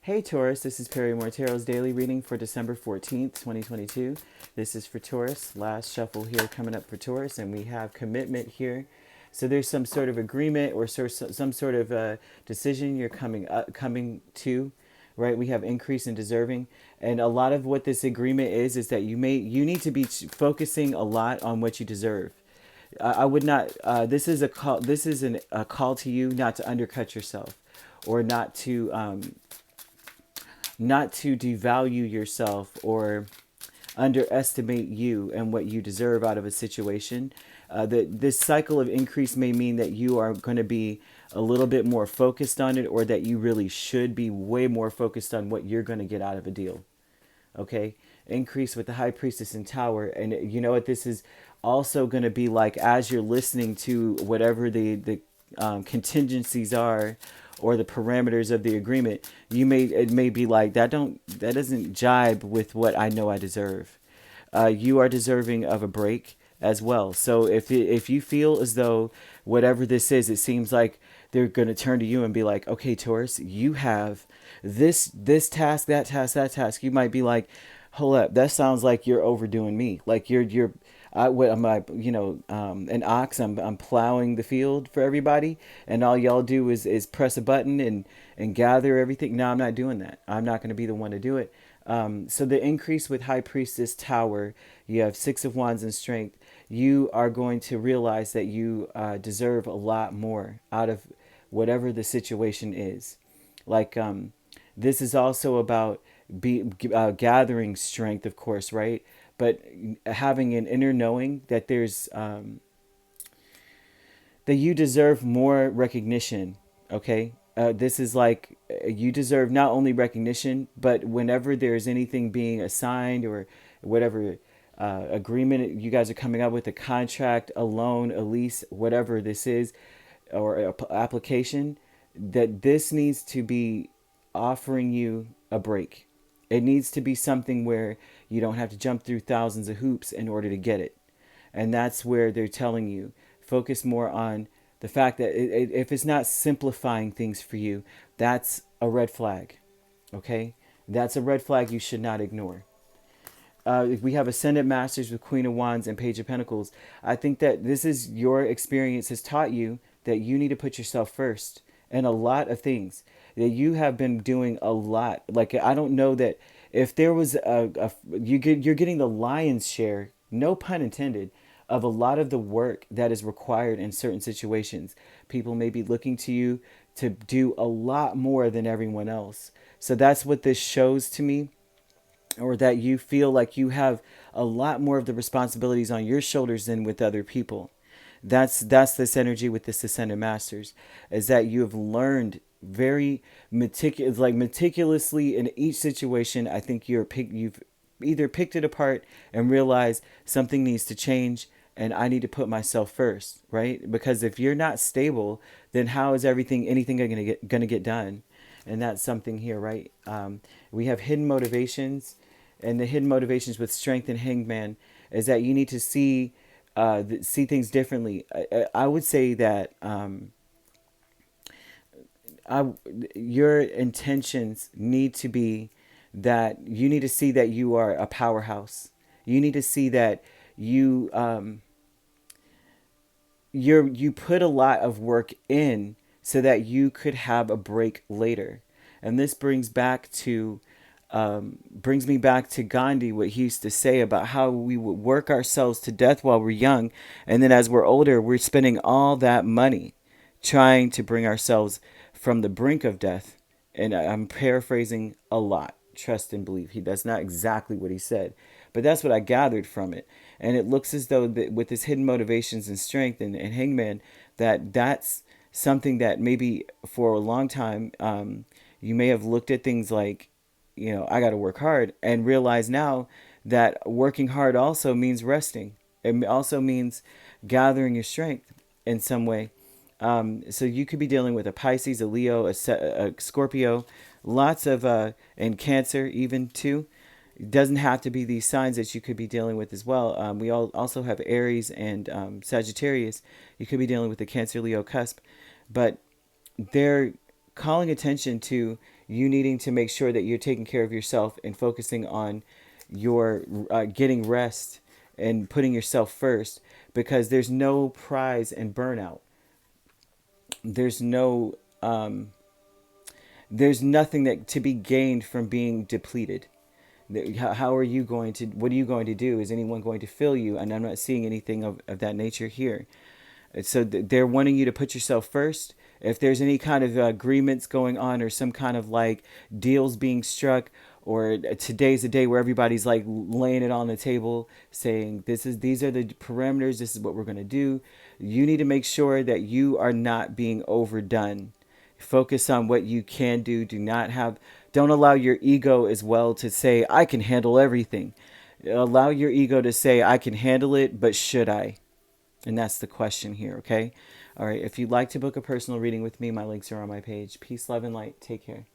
Hey Taurus, this is Perrymore Tarot's daily reading for December 14th, 2022. This is for Taurus. Last shuffle here coming up for Taurus, and we have commitment here. So there's some sort of agreement or some sort of decision you're coming to, right? We have increase in deserving, and a lot of what this agreement is that you need to be focusing a lot on what you deserve. I would not. This is a call. This is a call to you not to undercut yourself, or not to devalue yourself or underestimate you and what you deserve out of a situation. This cycle of increase may mean that you are going to be a little bit more focused on it, or that you really should be way more focused on what you're going to get out of a deal. Okay? Increase with the High Priestess and Tower. And you know what this is also going to be like as you're listening to whatever the contingencies are, or the parameters of the agreement. It may be like that doesn't jibe with what I know I deserve. You are deserving of a break as well. So if you feel as though whatever this is, it seems like they're going to turn to you and be like, okay, Taurus, you have this task, that task, that task. You might be like, hold up, that sounds like you're overdoing me. Like you're what am I, an ox, I'm plowing the field for everybody, and all y'all do is press a button and gather everything. No, I'm not doing that. I'm not going to be the one to do it. So the increase with High Priestess Tower, you have Six of Wands and Strength. You are going to realize that you deserve a lot more out of whatever the situation is. Like, this is also about gathering strength, of course, right? But having an inner knowing that that you deserve more recognition. Okay, this is like you deserve not only recognition, but whenever there's anything being assigned or whatever agreement you guys are coming up with, a contract, a loan, a lease, whatever this is, or application, that this needs to be offering you a break. It needs to be something where you don't have to jump through thousands of hoops in order to get it. And that's where they're telling you, focus more on the fact that if it's not simplifying things for you, that's a red flag. Okay? That's a red flag you should not ignore. We have Ascendant Masters with Queen of Wands and Page of Pentacles. I think that this is your experience has taught you that you need to put yourself first in a lot of things. That you have been doing a lot. Like, I don't know that if there was you're getting the lion's share, no pun intended, of a lot of the work that is required in certain situations. People may be looking to you to do a lot more than everyone else. So that's what this shows to me, or that you feel like you have a lot more of the responsibilities on your shoulders than with other people. That's this energy with this Ascendant Masters, is that you have learned very meticulously in each situation. I think you've either picked it apart and realized something needs to change, and I need to put myself first, right? Because if you're not stable, then how is anything going to get done? And that's something here, right? We have hidden motivations, and the hidden motivations with Strength and Hangman is that you need to see things differently. I would say that your intentions need to be that you need to see that you are a powerhouse. You need to see that you put a lot of work in so that you could have a break later. And this brings me back to Gandhi, what he used to say about how we would work ourselves to death while we're young, and then as we're older, we're spending all that money trying to bring ourselves from the brink of death. And I'm paraphrasing a lot. Trust and believe. That's not exactly what he said, but that's what I gathered from it. And it looks as though that with his hidden motivations and Strength and Hangman, that's something that maybe for a long time you may have looked at things like, I got to work hard, and realize now that working hard also means resting. It also means gathering your strength in some way. So you could be dealing with a Pisces, a Leo, a Scorpio, lots of, and Cancer even too. It doesn't have to be these signs that you could be dealing with as well. We also have Aries and Sagittarius. You could be dealing with the Cancer, Leo cusp, but they're calling attention to you needing to make sure that you're taking care of yourself and focusing on your getting rest and putting yourself first, because there's no prize in burnout. There's no there's nothing that to be gained from being depleted. How are you going to, what are you going to do? Is anyone going to fill you? And I'm not seeing anything of that nature here. So they're wanting you to put yourself first. If there's any kind of agreements going on, or some kind of like deals being struck, or today's a day where everybody's like laying it on the table, saying these are the parameters, this is what we're going to do. You need to make sure that you are not being overdone. Focus on what you can do. Don't allow your ego as well to say, I can handle everything. Allow your ego to say, I can handle it, but should I? And that's the question here, okay? All right, if you'd like to book a personal reading with me, my links are on my page. Peace, love, and light. Take care.